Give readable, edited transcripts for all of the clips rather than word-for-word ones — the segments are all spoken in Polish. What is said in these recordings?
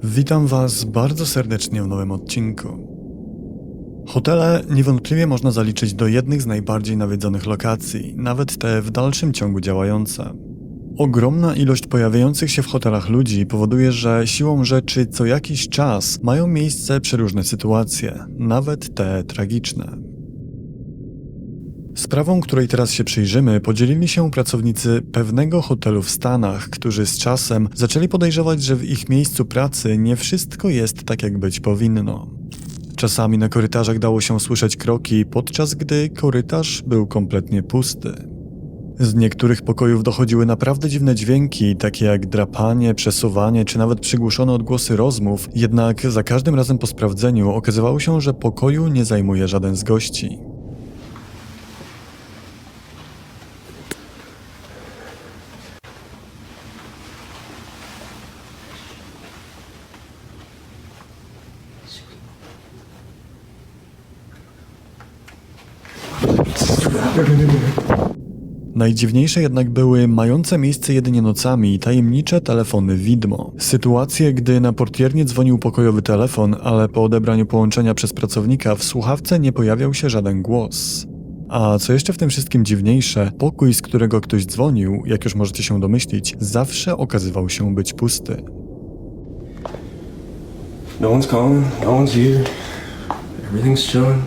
Witam Was bardzo serdecznie w nowym odcinku. Hotele niewątpliwie można zaliczyć do jednych z najbardziej nawiedzonych lokacji, nawet te w dalszym ciągu działające. Ogromna ilość pojawiających się w hotelach ludzi powoduje, że siłą rzeczy co jakiś czas mają miejsce przeróżne sytuacje, nawet te tragiczne. Sprawą, której teraz się przyjrzymy, podzielili się pracownicy pewnego hotelu w Stanach, którzy z czasem zaczęli podejrzewać, że w ich miejscu pracy nie wszystko jest tak, jak być powinno. Czasami na korytarzach dało się słyszeć kroki, podczas gdy korytarz był kompletnie pusty. Z niektórych pokojów dochodziły naprawdę dziwne dźwięki, takie jak drapanie, przesuwanie czy nawet przygłuszone odgłosy rozmów, jednak za każdym razem po sprawdzeniu okazywało się, że pokoju nie zajmuje żaden z gości. Najdziwniejsze jednak były mające miejsce jedynie nocami tajemnicze telefony widmo. Sytuacje, gdy na portiernie dzwonił pokojowy telefon, ale po odebraniu połączenia przez pracownika w słuchawce nie pojawiał się żaden głos. A co jeszcze w tym wszystkim dziwniejsze, pokój, z którego ktoś dzwonił, jak już możecie się domyślić, zawsze okazywał się być pusty. No one's calling, no one's here. Everything's chilling.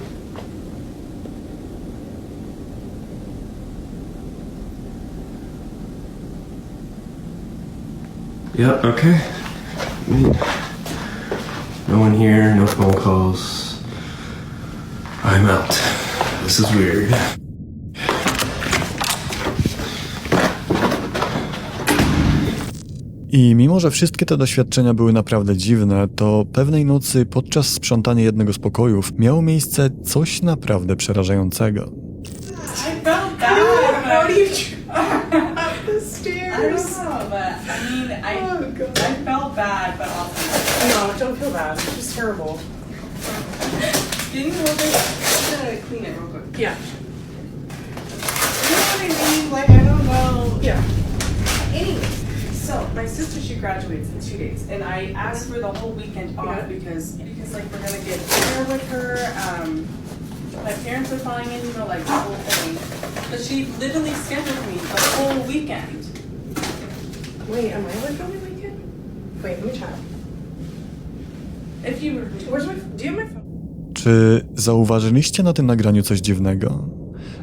Yeah, okay. No one here, no phone calls. I'm out. This is weird. I mimo, że wszystkie te doświadczenia były naprawdę dziwne, to pewnej nocy podczas sprzątania jednego z pokojów miało miejsce coś naprawdę przerażającego. I felt bad. How do you the stairs? I don't know, but I felt bad, but also no, don't feel bad. It's just terrible. Didn't you want to clean it real quick? Yeah. You know what I mean? Like I don't know. Yeah. Anyway, so my sister she graduates in 2 days, and I asked for the whole weekend off because like we're gonna get dinner with her. My parents are flying in, like the whole thing. But she literally scheduled me the whole weekend. Wait, am I like on the weekend? Wait, let me check. If you where's my do you have my phone? Czy zauważyliście na tym nagraniu coś dziwnego?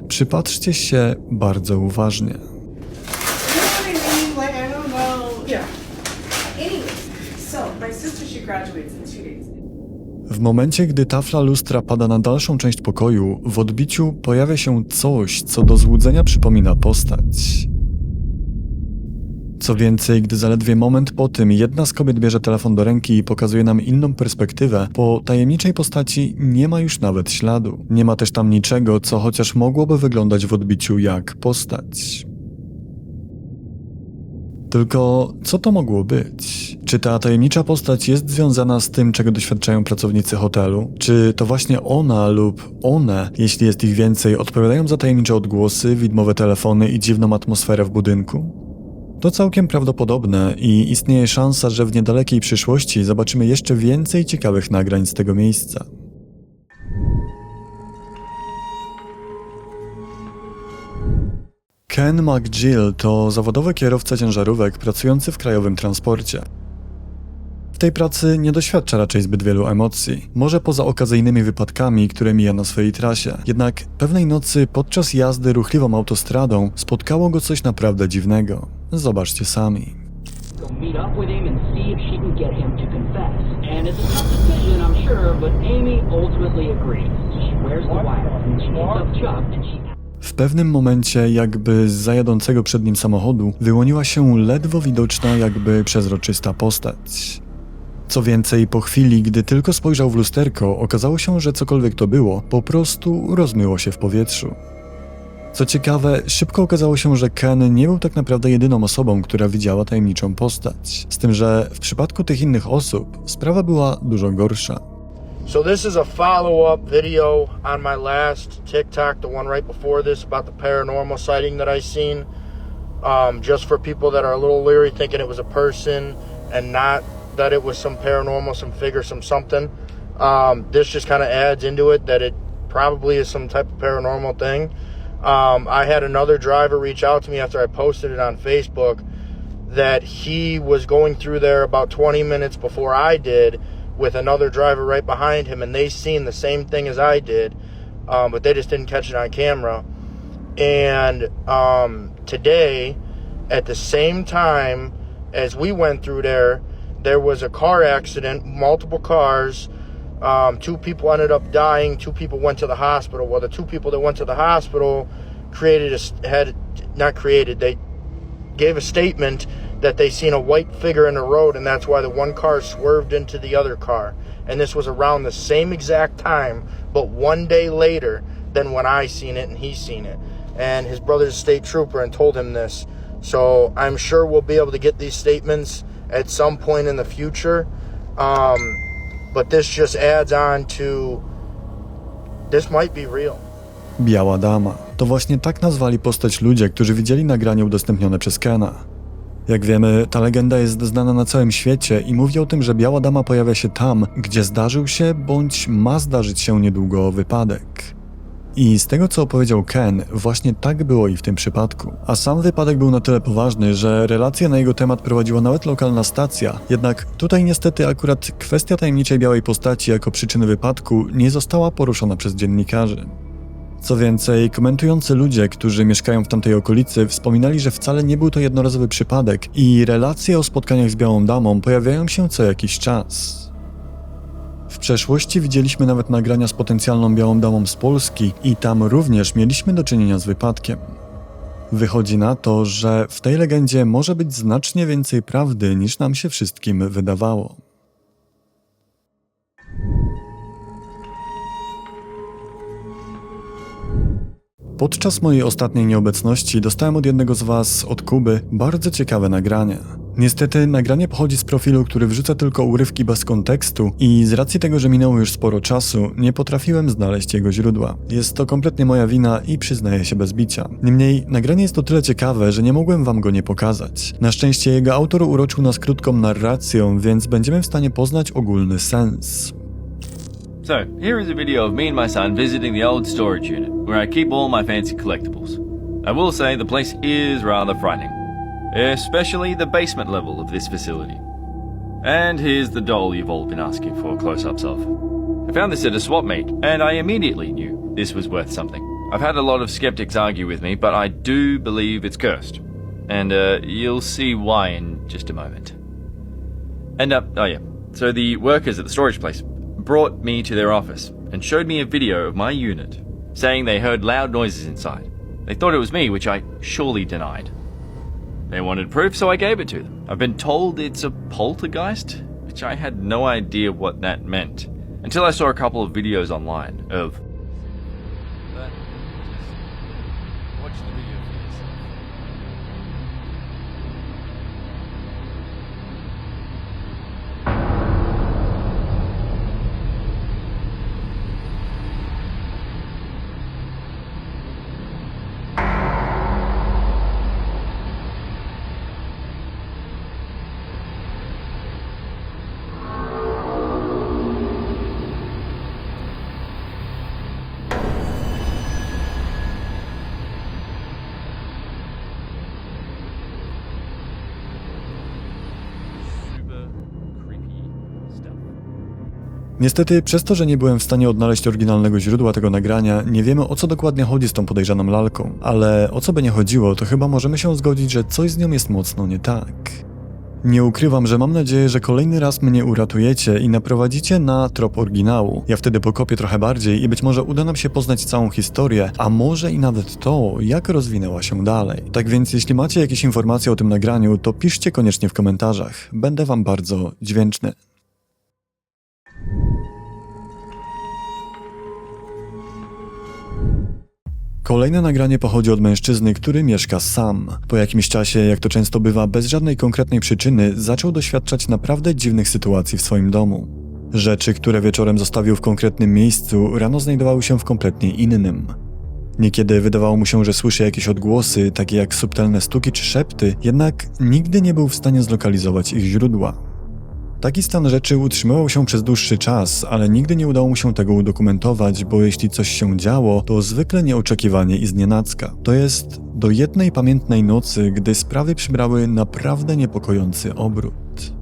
Przypatrzcie się bardzo uważnie. You know what I mean? Like I don't know. Yeah. Anyway, so my sister she graduates in 2 days. W momencie, gdy tafla lustra pada na dalszą część pokoju, w odbiciu pojawia się coś, co do złudzenia przypomina postać. Co więcej, gdy zaledwie moment po tym jedna z kobiet bierze telefon do ręki i pokazuje nam inną perspektywę, po tajemniczej postaci nie ma już nawet śladu. Nie ma też tam niczego, co chociaż mogłoby wyglądać w odbiciu jak postać. Tylko co to mogło być? Czy ta tajemnicza postać jest związana z tym, czego doświadczają pracownicy hotelu? Czy to właśnie ona lub one, jeśli jest ich więcej, odpowiadają za tajemnicze odgłosy, widmowe telefony i dziwną atmosferę w budynku? To całkiem prawdopodobne i istnieje szansa, że w niedalekiej przyszłości zobaczymy jeszcze więcej ciekawych nagrań z tego miejsca. Ken McGill to zawodowy kierowca ciężarówek pracujący w krajowym transporcie. W tej pracy nie doświadcza raczej zbyt wielu emocji, może poza okazyjnymi wypadkami, które mija na swojej trasie. Jednak pewnej nocy podczas jazdy ruchliwą autostradą spotkało go coś naprawdę dziwnego. Zobaczcie sami. Go meet up with him and see if she can get him to confess. And it's a tough decision, I'm sure, but Amy ultimately agrees. So she wears the wire and she picks up Chuck and she... W pewnym momencie, jakby z zajadącego przed nim samochodu, wyłoniła się ledwo widoczna, jakby przezroczysta postać. Co więcej, po chwili, gdy tylko spojrzał w lusterko, okazało się, że cokolwiek to było, po prostu rozmyło się w powietrzu. Co ciekawe, szybko okazało się, że Ken nie był tak naprawdę jedyną osobą, która widziała tajemniczą postać. Z tym, że w przypadku tych innych osób sprawa była dużo gorsza. So this is a follow-up video on my last TikTok, the one right before this about the paranormal sighting that I seen. Just for people that are a little leery thinking it was a person and not that it was some paranormal, some figure, some something. This just kind of adds into it that it probably is some type of paranormal thing. I had another driver reach out to me after I posted it on Facebook that he was going through there about 20 minutes before I did with another driver right behind him, and they seen the same thing as I did, but they just didn't catch it on camera. And today, at the same time as we went through there was a car accident, multiple cars. 2 people ended up dying. 2 people went to the hospital. Well, the 2 people that went to the hospital they gave a statement that they seen a white figure in the road, and that's why the one car swerved into the other car. And this was around the same exact time, but 1 day later than when I seen it and he seen it. And his brother's a state trooper and told him this. So I'm sure we'll be able to get these statements at some point in the future. But this just adds on to, this might be real. Biała Dama. To właśnie tak nazwali postać ludzie, którzy widzieli nagranie udostępnione przez Kena. Jak wiemy, ta legenda jest znana na całym świecie i mówi o tym, że Biała Dama pojawia się tam, gdzie zdarzył się bądź ma zdarzyć się niedługo wypadek. I z tego, co opowiedział Ken, właśnie tak było i w tym przypadku. A sam wypadek był na tyle poważny, że relacje na jego temat prowadziła nawet lokalna stacja. Jednak tutaj niestety akurat kwestia tajemniczej białej postaci jako przyczyny wypadku nie została poruszona przez dziennikarzy. Co więcej, komentujący ludzie, którzy mieszkają w tamtej okolicy, wspominali, że wcale nie był to jednorazowy przypadek i relacje o spotkaniach z Białą Damą pojawiają się co jakiś czas. W przeszłości widzieliśmy nawet nagrania z potencjalną Białą Damą z Polski i tam również mieliśmy do czynienia z wypadkiem. Wychodzi na to, że w tej legendzie może być znacznie więcej prawdy niż nam się wszystkim wydawało. Podczas mojej ostatniej nieobecności dostałem od jednego z Was, od Kuby, bardzo ciekawe nagranie. Niestety nagranie pochodzi z profilu, który wrzuca tylko urywki bez kontekstu i z racji tego, że minęło już sporo czasu, nie potrafiłem znaleźć jego źródła. Jest to kompletnie moja wina i przyznaję się bez bicia. Niemniej nagranie jest o tyle ciekawe, że nie mogłem Wam go nie pokazać. Na szczęście jego autor uroczył nas krótką narracją, więc będziemy w stanie poznać ogólny sens. So, here is a video of me and my son visiting the old storage unit, where I keep all my fancy collectibles. I will say the place is rather frightening, especially the basement level of this facility. And here's the doll you've all been asking for close-ups of. I found this at a swap meet, and I immediately knew this was worth something. I've had a lot of skeptics argue with me, but I do believe it's cursed. And you'll see why in just a moment. So the workers at the storage place brought me to their office and showed me a video of my unit, saying they heard loud noises inside. They thought it was me, which I surely denied. They wanted proof, so I gave it to them. I've been told it's a poltergeist, which I had no idea what that meant, until I saw a couple of videos online of that. Watch the video for yourself. Niestety, przez to, że nie byłem w stanie odnaleźć oryginalnego źródła tego nagrania, nie wiemy, o co dokładnie chodzi z tą podejrzaną lalką, ale o co by nie chodziło, to chyba możemy się zgodzić, że coś z nią jest mocno nie tak. Nie ukrywam, że mam nadzieję, że kolejny raz mnie uratujecie i naprowadzicie na trop oryginału. Ja wtedy pokopię trochę bardziej i być może uda nam się poznać całą historię, a może i nawet to, jak rozwinęła się dalej. Tak więc jeśli macie jakieś informacje o tym nagraniu, to piszcie koniecznie w komentarzach. Będę Wam bardzo wdzięczny. Kolejne nagranie pochodzi od mężczyzny, który mieszka sam. Po jakimś czasie, jak to często bywa, bez żadnej konkretnej przyczyny, zaczął doświadczać naprawdę dziwnych sytuacji w swoim domu. Rzeczy, które wieczorem zostawił w konkretnym miejscu, rano znajdowały się w kompletnie innym. Niekiedy wydawało mu się, że słyszy jakieś odgłosy, takie jak subtelne stuki czy szepty, jednak nigdy nie był w stanie zlokalizować ich źródła. Taki stan rzeczy utrzymywał się przez dłuższy czas, ale nigdy nie udało mu się tego udokumentować, bo jeśli coś się działo, to zwykle nieoczekiwanie i znienacka. To jest do jednej pamiętnej nocy, gdy sprawy przybrały naprawdę niepokojący obrót.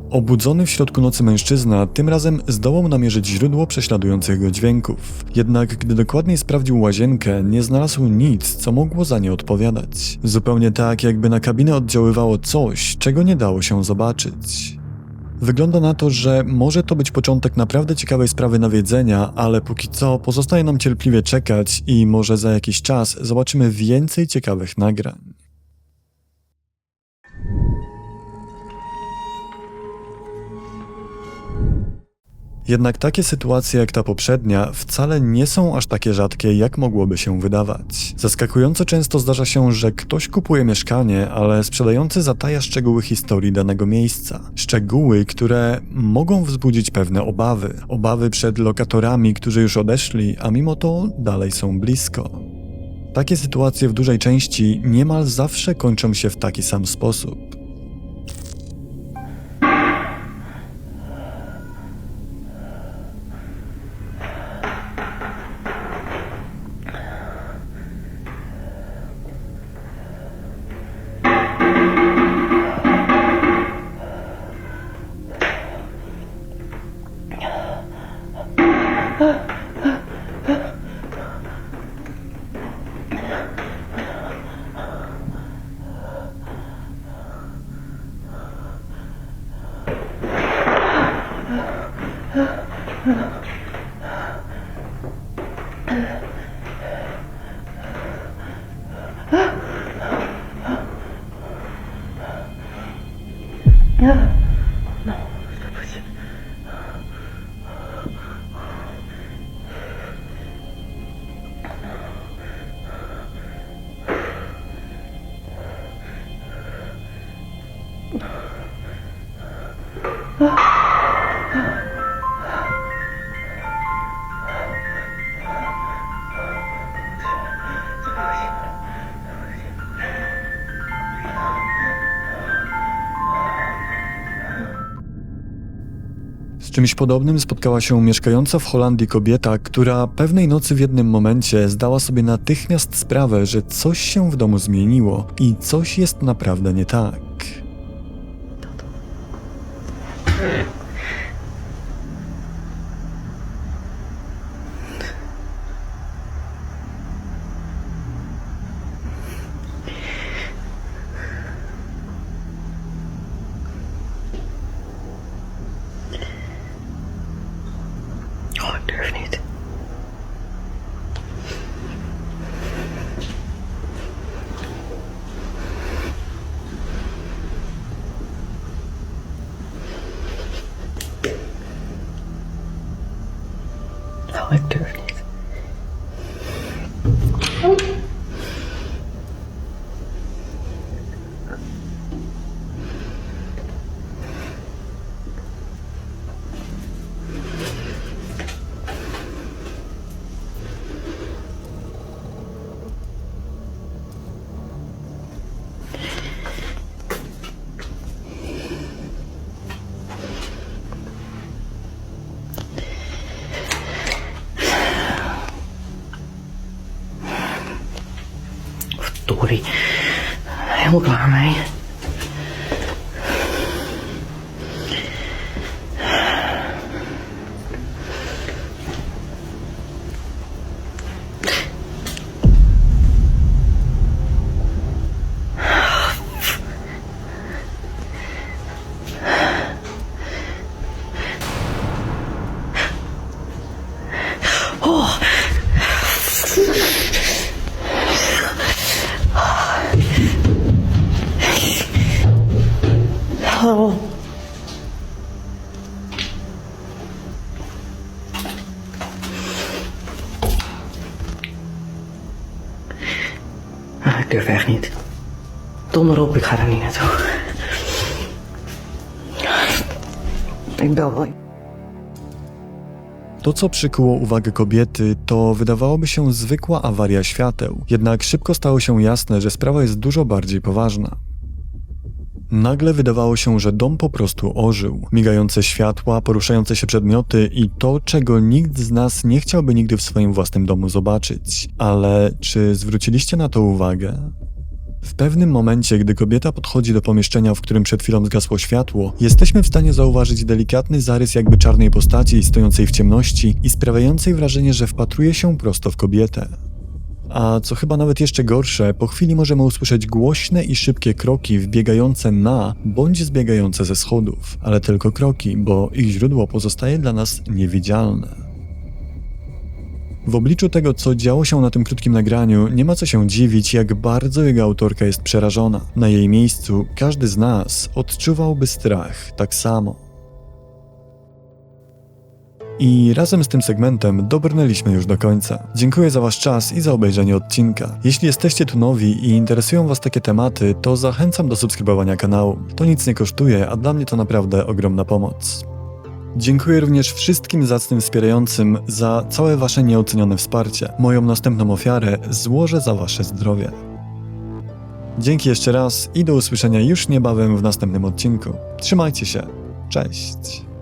Obudzony w środku nocy mężczyzna tym razem zdołał namierzyć źródło prześladujących go dźwięków. Jednak gdy dokładniej sprawdził łazienkę, nie znalazł nic, co mogło za nie odpowiadać. Zupełnie tak, jakby na kabinę oddziaływało coś, czego nie dało się zobaczyć. Wygląda na to, że może to być początek naprawdę ciekawej sprawy nawiedzenia, ale póki co pozostaje nam cierpliwie czekać i może za jakiś czas zobaczymy więcej ciekawych nagrań. Jednak takie sytuacje jak ta poprzednia wcale nie są aż takie rzadkie, jak mogłoby się wydawać. Zaskakująco często zdarza się, że ktoś kupuje mieszkanie, ale sprzedający zataja szczegóły historii danego miejsca. Szczegóły, które mogą wzbudzić pewne obawy. Obawy przed lokatorami, którzy już odeszli, a mimo to dalej są blisko. Takie sytuacje w dużej części niemal zawsze kończą się w taki sam sposób. Z czymś podobnym spotkała się mieszkająca w Holandii kobieta, która pewnej nocy w jednym momencie zdała sobie natychmiast sprawę, że coś się w domu zmieniło i coś jest naprawdę nie tak. Oh, ik durf niet. Oh, ik durf niet. Verdorie. Helemaal klaar mee. level. Ik durf echt niet. Donder op, ik ga er niet naartoe. Ik bel wel. To, co przykuło uwagę kobiety, to wydawałoby się zwykła awaria świateł. Jednak szybko stało się jasne, że sprawa jest dużo bardziej poważna. Nagle wydawało się, że dom po prostu ożył. Migające światła, poruszające się przedmioty i to, czego nikt z nas nie chciałby nigdy w swoim własnym domu zobaczyć. Ale czy zwróciliście na to uwagę? W pewnym momencie, gdy kobieta podchodzi do pomieszczenia, w którym przed chwilą zgasło światło, jesteśmy w stanie zauważyć delikatny zarys jakby czarnej postaci stojącej w ciemności i sprawiającej wrażenie, że wpatruje się prosto w kobietę. A co chyba nawet jeszcze gorsze, po chwili możemy usłyszeć głośne i szybkie kroki wbiegające na bądź zbiegające ze schodów, ale tylko kroki, bo ich źródło pozostaje dla nas niewidzialne. W obliczu tego, co działo się na tym krótkim nagraniu, nie ma co się dziwić, jak bardzo jego autorka jest przerażona. Na jej miejscu każdy z nas odczuwałby strach tak samo. I razem z tym segmentem dobrnęliśmy już do końca. Dziękuję za wasz czas i za obejrzenie odcinka. Jeśli jesteście tu nowi i interesują was takie tematy, to zachęcam do subskrybowania kanału. To nic nie kosztuje, a dla mnie to naprawdę ogromna pomoc. Dziękuję również wszystkim zacnym wspierającym za całe wasze nieocenione wsparcie. Moją następną ofiarę złożę za wasze zdrowie. Dzięki jeszcze raz i do usłyszenia już niebawem w następnym odcinku. Trzymajcie się. Cześć.